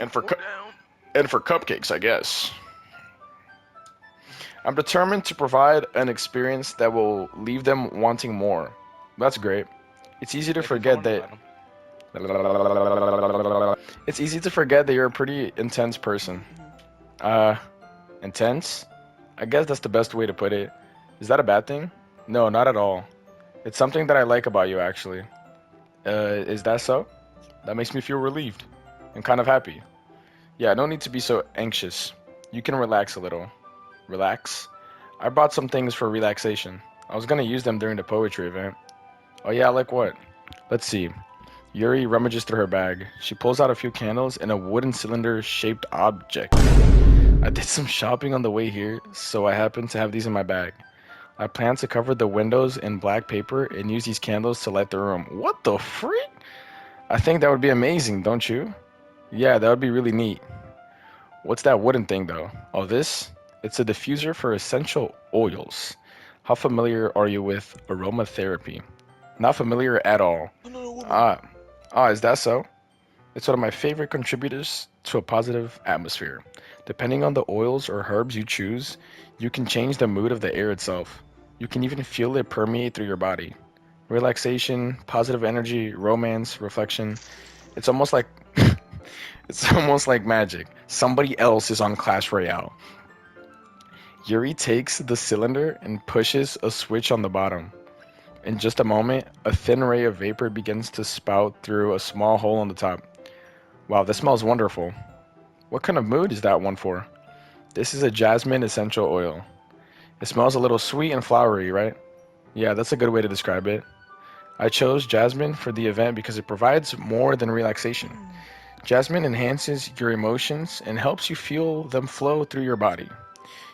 And for and for cupcakes, I guess. I'm determined to provide an experience that will leave them wanting more. That's great. It's easy to If you forget found that. about him. It's easy to forget that you're a pretty intense person. Uh, intense? I guess that's the best way to put it. Is that a bad thing? No, not at all. It's something that I like about you, actually. Is that so? That makes me feel relieved and kind of happy. Yeah, no need to be so anxious. You can relax a little. Relax? I brought some things for relaxation. I was gonna use them during the poetry event. Oh yeah, like what? Let's see. Yuri rummages through her bag. She pulls out a few candles and a wooden cylinder-shaped object. I did some shopping on the way here, so I happen to have these in my bag. I plan to cover the windows in black paper and use these candles to light the room. What the freak? I think that would be amazing, don't you? Yeah, that would be really neat. What's that wooden thing though? Oh, this? It's a diffuser for essential oils. How familiar are you with aromatherapy? Not familiar at all. Another woman. Ah, is that so? It's one of my favorite contributors to a positive atmosphere. Depending on the oils or herbs you choose, you can change the mood of the air itself. You can even feel it permeate through your body. Relaxation, positive energy, romance, reflection. It's almost like it's almost like magic. Somebody else is on Clash Royale. Yuri takes the cylinder and pushes a switch on the bottom. In just a moment, a thin ray of vapor begins to spout through a small hole on the top. Wow, this smells wonderful. What kind of mood is that one for? This is a jasmine essential oil. It smells a little sweet and flowery, right? Yeah, that's a good way to describe it. I chose jasmine for the event because it provides more than relaxation. Jasmine enhances your emotions and helps you feel them flow through your body.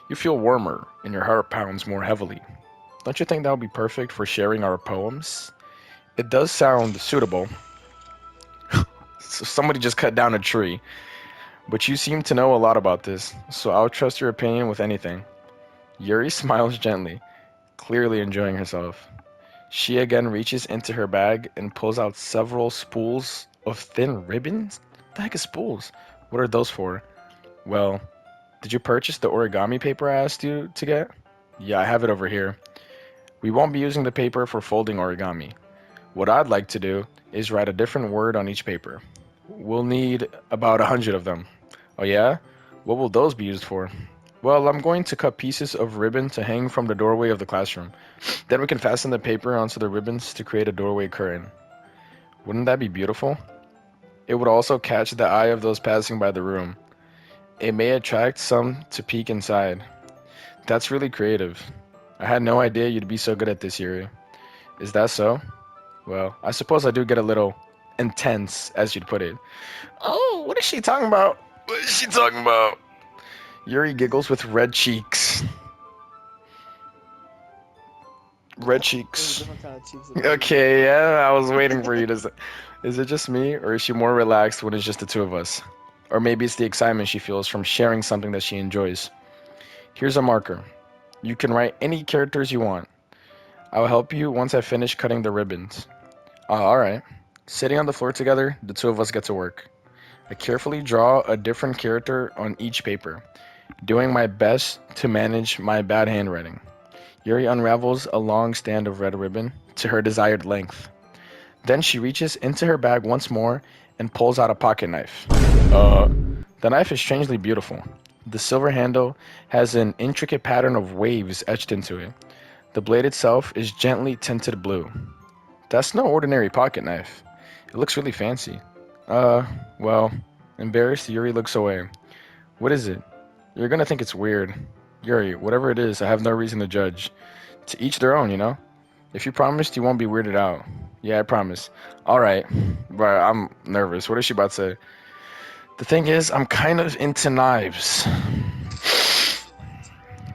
You feel warmer and your heart pounds more heavily. Don't you think that would be perfect for sharing our poems? It does sound suitable. So somebody just cut down a tree. But you seem to know a lot about this, so I'll trust your opinion with anything. Yuri smiles gently, clearly enjoying herself. She again reaches into her bag and pulls out several spools of thin ribbons? What the heck is spools? What are those for? Well, did you purchase the origami paper I asked you to get? Yeah, I have it over here. We won't be using the paper for folding origami. What I'd like to do is write a different word on each paper. We'll need about 100 of them. Oh yeah? What will those be used for? Well, I'm going to cut pieces of ribbon to hang from the doorway of the classroom. Then we can fasten the paper onto the ribbons to create a doorway curtain. Wouldn't that be beautiful? It would also catch the eye of those passing by the room. It may attract some to peek inside. That's really creative. I had no idea you'd be so good at this, Yuri. Is that so? Well, I suppose I do get a little intense, as you'd put it. Oh, what is she talking about? What is she talking about? Yuri giggles with red cheeks. Red There's a cheeks. different kind of cheeks. That Okay, yeah, I was waiting for you to say. Is it just me, or is she more relaxed when it's just the two of us? Or maybe it's the excitement she feels from sharing something that she enjoys. Here's a marker. You can write any characters you want. I'll help you once I finish cutting the ribbons. Alright. Sitting on the floor together, the two of us get to work. I carefully draw a different character on each paper, doing my best to manage my bad handwriting. Yuri unravels a long strand of red ribbon to her desired length. Then she reaches into her bag once more and pulls out a pocket knife. The knife is strangely beautiful. The silver handle has an intricate pattern of waves etched into it. The blade itself is gently tinted blue. That's no ordinary pocket knife. It looks really fancy. Well, embarrassed, Yuri looks away. What is it? You're gonna think it's weird. Yuri, whatever it is, I have no reason to judge. To each their own, you know? If you promised, you won't be weirded out. Yeah, I promise. Alright, but I'm nervous. What is she about to say? The thing is, I'm kind of into knives.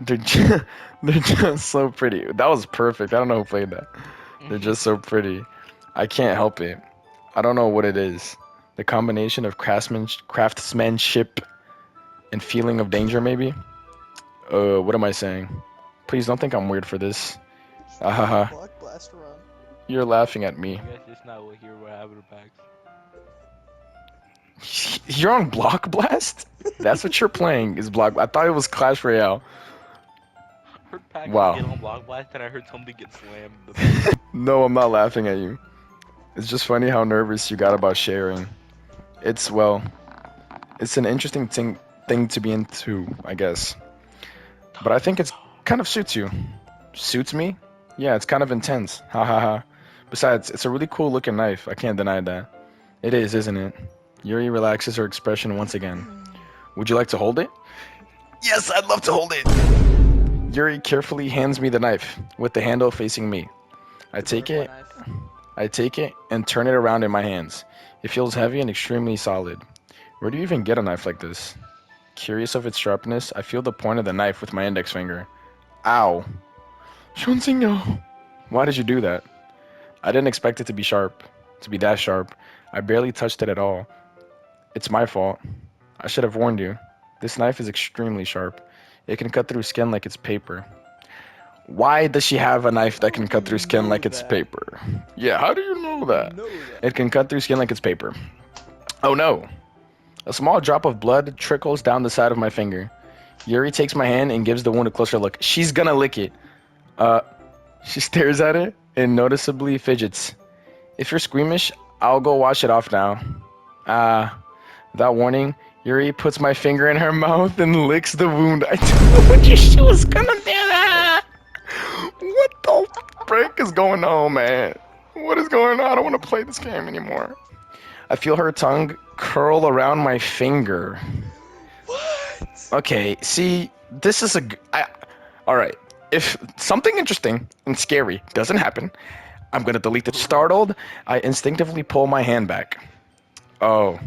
They're just, they're just so pretty. That was perfect. I don't know who played that. They're just so pretty. I can't help it. I don't know what it is. The combination of craftsmanship and feeling of danger, maybe? What am I saying? Please don't think I'm weird for this. Ahaha. Black blast around. You're laughing at me. I guess it's not what here what happened to Pax. You're on Block Blast? That's what you're playing, is Block. I thought it was Clash Royale. Heard Paxton Wow. get on Block Blast, and I heard somebody get slammed in the back. No, I'm not laughing at you. It's just funny how nervous you got about sharing. It's, well, it's an interesting thing to be into, I guess. But I think it's kind of suits you. Suits me? Yeah, it's kind of intense. Ha ha ha. Besides, it's a really cool looking knife. I can't deny that. It is, isn't it? Yuri relaxes her expression once again. Would you like to hold it? Yes, I'd love to hold it. Yuri carefully hands me the knife, with the handle facing me. I take it and turn it around in my hands. It feels heavy and extremely solid. Where do you even get a knife like this? Curious of its sharpness, I feel the point of the knife with my index finger. Ow. JoãoZinho. Why did you do that? I didn't expect it to be sharp. To be that sharp. I barely touched it at all. It's my fault. I should have warned you. This knife is extremely sharp. It can cut through skin like it's paper. Why does she have a knife that can cut through skin like it's paper? Yeah, how do you know that? It can cut through skin like it's paper. Oh no. A small drop of blood trickles down the side of my finger. Yuri takes my hand and gives the wound a closer look. She's gonna lick it. She stares at it and noticeably fidgets. If you're squeamish, I'll go wash it off now. Without warning, Yuri puts my finger in her mouth and licks the wound. I told you she was gonna do that. What the frick is going on, man? What is going on? I don't want to play this game anymore. I feel her tongue curl around my finger. What? Okay, see, this is alright. If something interesting and scary doesn't happen, I'm gonna delete it. Startled, I instinctively pull my hand back. Oh,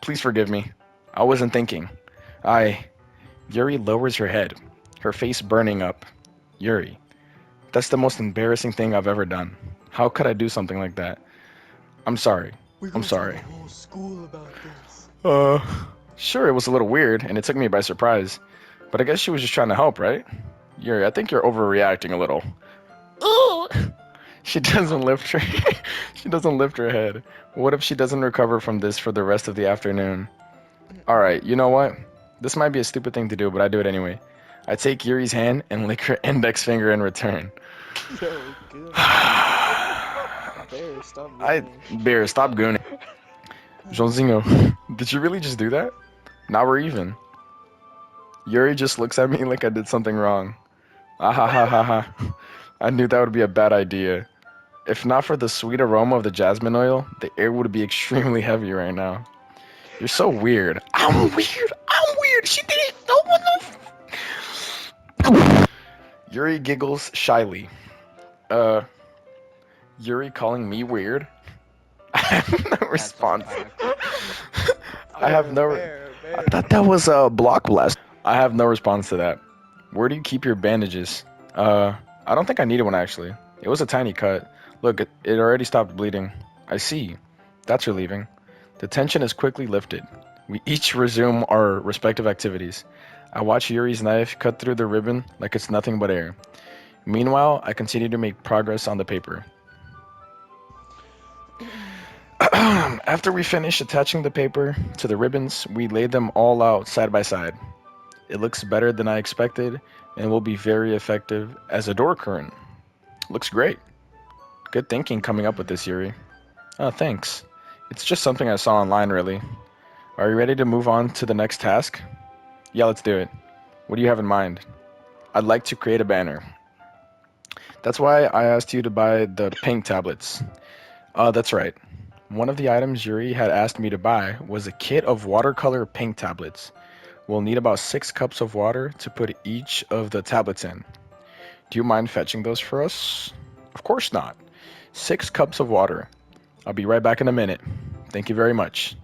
please forgive me. I wasn't thinking. Yuri lowers her head, her face burning up. Yuri, that's the most embarrassing thing I've ever done. How could I do something like that? I'm sorry. I'm sorry. Whole school about this. Sure, it was a little weird, and it took me by surprise. But I guess she was just trying to help, right? Yuri, I think you're overreacting a little. Ooh! She doesn't lift her head. What if she doesn't recover from this for the rest of the afternoon? Alright, you know what? This might be a stupid thing to do, but I do it anyway. I take Yuri's hand and lick her index finger in return. Yo, good. Bear, stop gooning. Bear, stop gooning. JoãoZinho, did you really just do that? Now we're even. Yuri just looks at me like I did something wrong. Ah ha ha ha ha. I knew that would be a bad idea. If not for the sweet aroma of the jasmine oil, the air would be extremely heavy right now. You're so weird. I'm weird. I'm weird. She did it. No one knows. Yuri giggles shyly. Yuri calling me weird? I have no response. I have no. I thought that was a block blast. I have no response to that. Where do you keep your bandages? I don't think I needed one actually. It was a tiny cut. Look, it already stopped bleeding. I see. That's relieving. The tension is quickly lifted. We each resume our respective activities. I watch Yuri's knife cut through the ribbon like it's nothing but air. Meanwhile, I continue to make progress on the paper. After we finish attaching the paper to the ribbons, we lay them all out side by side. It looks better than I expected and will be very effective as a door curtain. Looks great. Good thinking coming up with this, Yuri. Oh, thanks. It's just something I saw online, really. Are you ready to move on to the next task? Yeah, let's do it. What do you have in mind? I'd like to create a banner. That's why I asked you to buy the pink tablets. That's right. One of the items Yuri had asked me to buy was a kit of watercolor pink tablets. We'll need about 6 cups of water to put each of the tablets in. Do you mind fetching those for us? Of course not. 6 cups of water. I'll be right back in a minute. Thank you very much.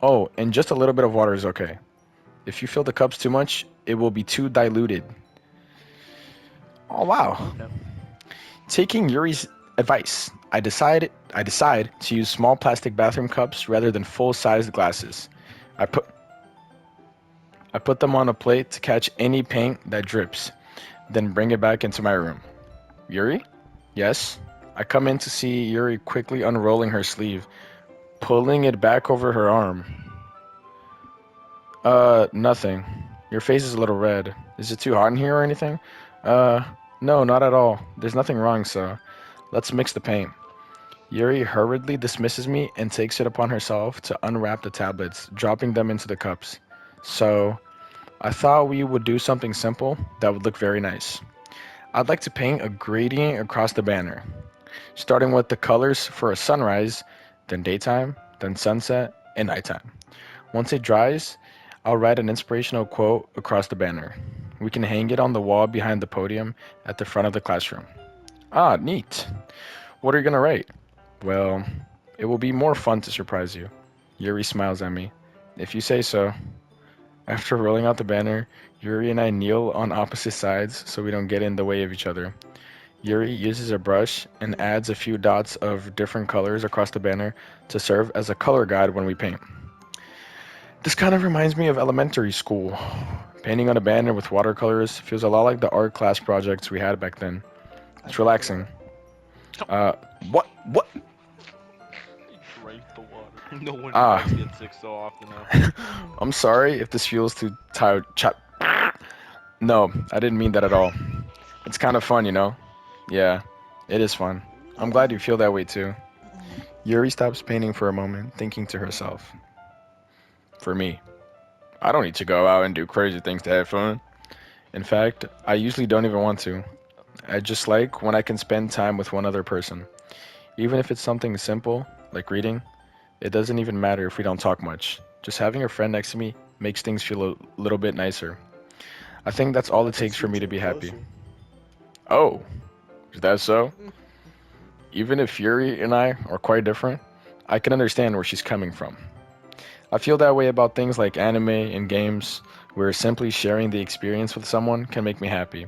Oh, and just a little bit of water is okay. If you fill the cups too much, it will be too diluted. Oh, wow. No. Taking Yuri's advice, I decide to use small plastic bathroom cups rather than full-sized glasses. I put them on a plate to catch any paint that drips, then bring it back into my room. Yuri? Yes? I come in to see Yuri quickly unrolling her sleeve, pulling it back over her arm. Nothing. Your face is a little red. Is it too hot in here or anything? No, not at all. There's nothing wrong, so let's mix the paint. Yuri hurriedly dismisses me and takes it upon herself to unwrap the tablets, dropping them into the cups. So, I thought we would do something simple that would look very nice. I'd like to paint a gradient across the banner, starting with the colors for a sunrise, then daytime, then sunset, and nighttime. Once it dries, I'll write an inspirational quote across the banner. We can hang it on the wall behind the podium at the front of the classroom. Ah, neat. What are you gonna write? Well, it will be more fun to surprise you. Yuri smiles at me. If you say so. After rolling out the banner, Yuri and I kneel on opposite sides so we don't get in the way of each other. Yuri uses a brush and adds a few dots of different colors across the banner to serve as a color guide when we paint. This kind of reminds me of elementary school. Painting on a banner with watercolors feels a lot like the art class projects we had back then. It's relaxing. What? He drank the water. No wonder Ah. guys get sick so often now. I'm sorry if this feels too tired. No, I didn't mean that at all. It's kind of fun, you know? Yeah, it is fun. I'm glad you feel that way too. Yuri stops painting for a moment, thinking to herself. For me, I don't need to go out and do crazy things to have fun. In fact, I usually don't even want to. I just like when I can spend time with one other person. Even if it's something simple, like reading, it doesn't even matter if we don't talk much. Just having a friend next to me makes things feel a little bit nicer. I think that's all it takes for me to be happy. Oh, is that so? Even if Yuri and I are quite different, I can understand where she's coming from. I feel that way about things like anime and games, where simply sharing the experience with someone can make me happy.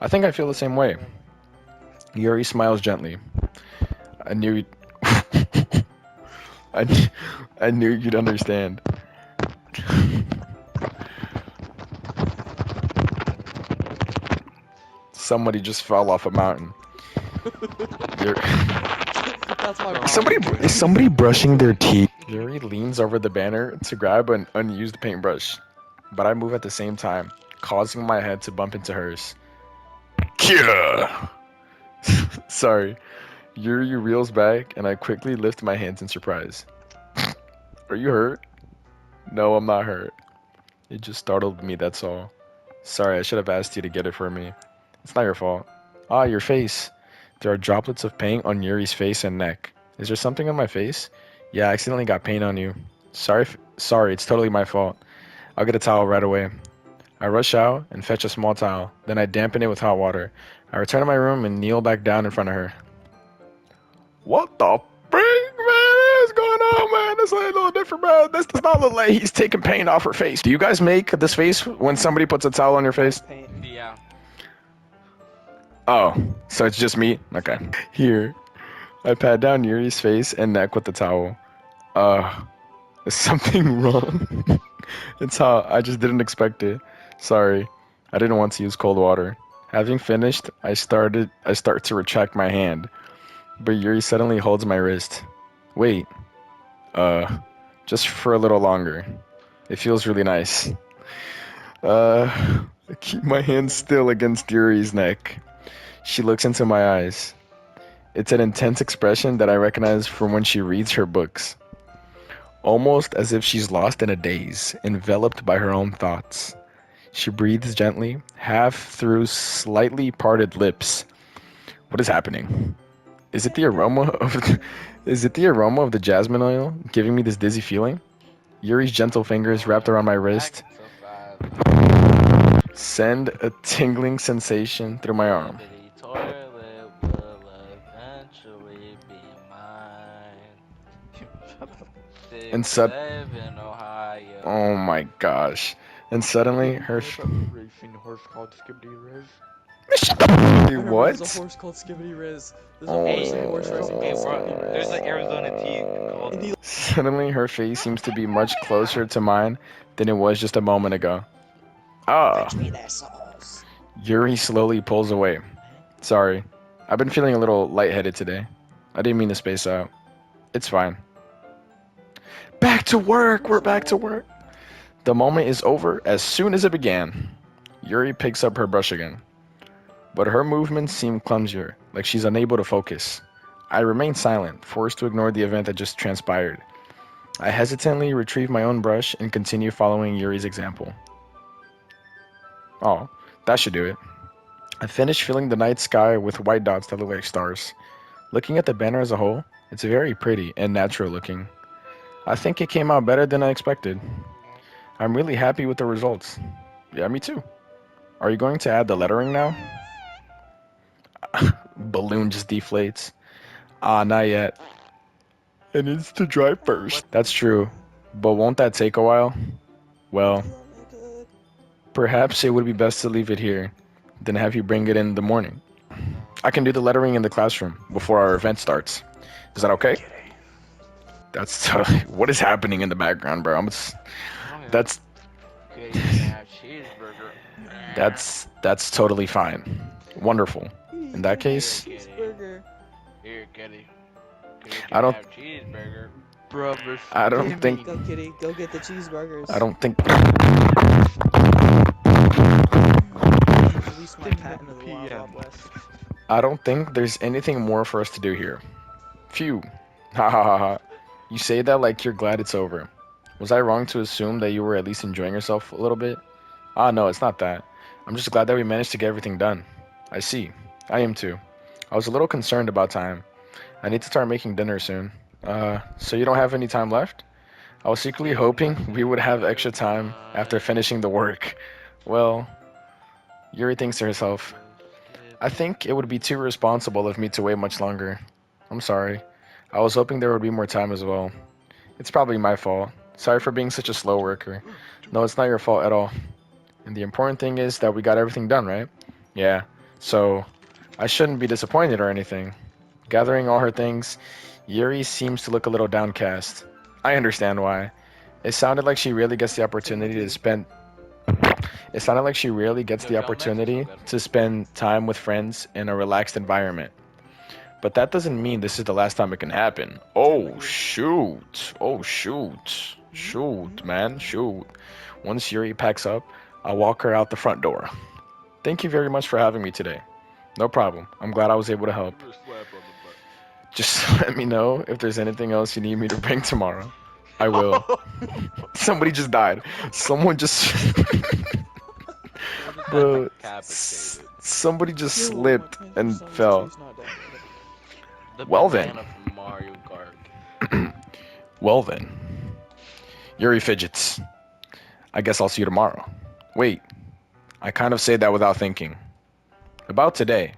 I think I feel the same way. Yuri smiles gently. I knew I knew you'd understand. Somebody just fell off a mountain. That's my Is somebody brushing their teeth? Yuri leans over the banner to grab an unused paintbrush, but I move at the same time, causing my head to bump into hers. Kia! Sorry. Yuri reels back, and I quickly lift my hands in surprise. Are you hurt? No, I'm not hurt. It just startled me, that's all. Sorry, I should have asked you to get it for me. It's not your fault. Ah, your face. There are droplets of paint on Yuri's face and neck. Is there something on my face? Yeah, I accidentally got paint on you. Sorry, it's totally my fault. I'll get a towel right away. I rush out and fetch a small towel. Then I dampen it with hot water. I return to my room and kneel back down in front of her. What the freak, man, is going on, man? This ain't a little different, man. This does not look like he's taking paint off her face. Do you guys make this face when somebody puts a towel on your face? Yeah. Oh, so it's just me? Okay. Here, I pat down Yuri's face and neck with the towel. Is something wrong? It's hot. I just didn't expect it. Sorry. I didn't want to use cold water. Having finished, I start to retract my hand. But Yuri suddenly holds my wrist. Wait. Just for a little longer. It feels really nice. I keep my hand still against Yuri's neck. She looks into my eyes. It's an intense expression that I recognize from when she reads her books. Almost as if she's lost in a daze, enveloped by her own thoughts. She breathes gently, half through slightly parted lips. What is happening? Is it the aroma of the jasmine oil giving me this dizzy feeling? Yuri's gentle fingers wrapped around my wrist send a tingling sensation through my arm. And oh my gosh. And suddenly her racing horse called Skibbity Riz. what? There's a horse called Skibbity Riz. There's Oh. a horse racing Hey, called bro, Skibbity Riz. there's an Arizona tea called. Suddenly her face seems to be much closer to mine than it was just a moment ago. Ah. Yuri slowly pulls away. Sorry. I've been feeling a little lightheaded today. I didn't mean to space out. It's fine. Back to work! We're back to work! The moment is over as soon as it began. Yuri picks up her brush again, but her movements seem clumsier, like she's unable to focus. I remain silent, forced to ignore the event that just transpired. I hesitantly retrieve my own brush and continue following Yuri's example. Oh, that should do it. I finish filling the night sky with white dots that look like stars. Looking at the banner as a whole, it's very pretty and natural looking. I think it came out better than I expected. I'm really happy with the results. Yeah, me too. Are you going to add the lettering now? Balloon just deflates. Ah, not yet. It needs to dry first. That's true. But won't that take a while? Well, perhaps it would be best to leave it here, then have you bring it in the morning. I can do the lettering in the classroom before our event starts. Is that okay? That's what is happening in the background, bro? That's Okay, you can have cheeseburger. that's totally fine. Wonderful. In that case, Cheeseburger. Here, Kitty. Kitty I can don't- have cheeseburger. Bro, I don't Gimme. think Go, kitty. Go get the cheeseburgers. I don't think Release my cat into the Wild Wild West. I don't think there's anything more for us to do here. Phew. Ha ha ha ha. You say that like you're glad it's over. Was I wrong to assume that you were at least enjoying yourself a little bit? Ah, no, it's not that. I'm just glad that we managed to get everything done. I see. I am too. I was a little concerned about time. I need to start making dinner soon. So you don't have any time left? I was secretly hoping we would have extra time after finishing the work. Well, Yuri thinks to herself, I think it would be too irresponsible of me to wait much longer. I'm sorry. I was hoping there would be more time as well. It's probably my fault. Sorry for being such a slow worker. No, it's not your fault at all. And the important thing is that we got everything done, right? Yeah. So, I shouldn't be disappointed or anything. Gathering all her things, Yuri seems to look a little downcast. I understand why. It sounded like she really gets the opportunity to spend It sounded like she really gets the opportunity to spend time with friends in a relaxed environment. But that doesn't mean this is the last time it can happen. Oh, shoot. Oh, shoot. Shoot, man. Shoot. Once Yuri packs up, I'll walk her out the front door. Thank you very much for having me today. No problem. I'm glad I was able to help. Give her a slap on the butt. Just let me know if there's anything else you need me to bring tomorrow. I will. Somebody just died. Someone just... Bro, somebody just slipped and fell. The Well then. banana from Mario Kart. Well then. Yuri fidgets. I guess I'll see you tomorrow. Wait. I kind of say that without thinking. About today.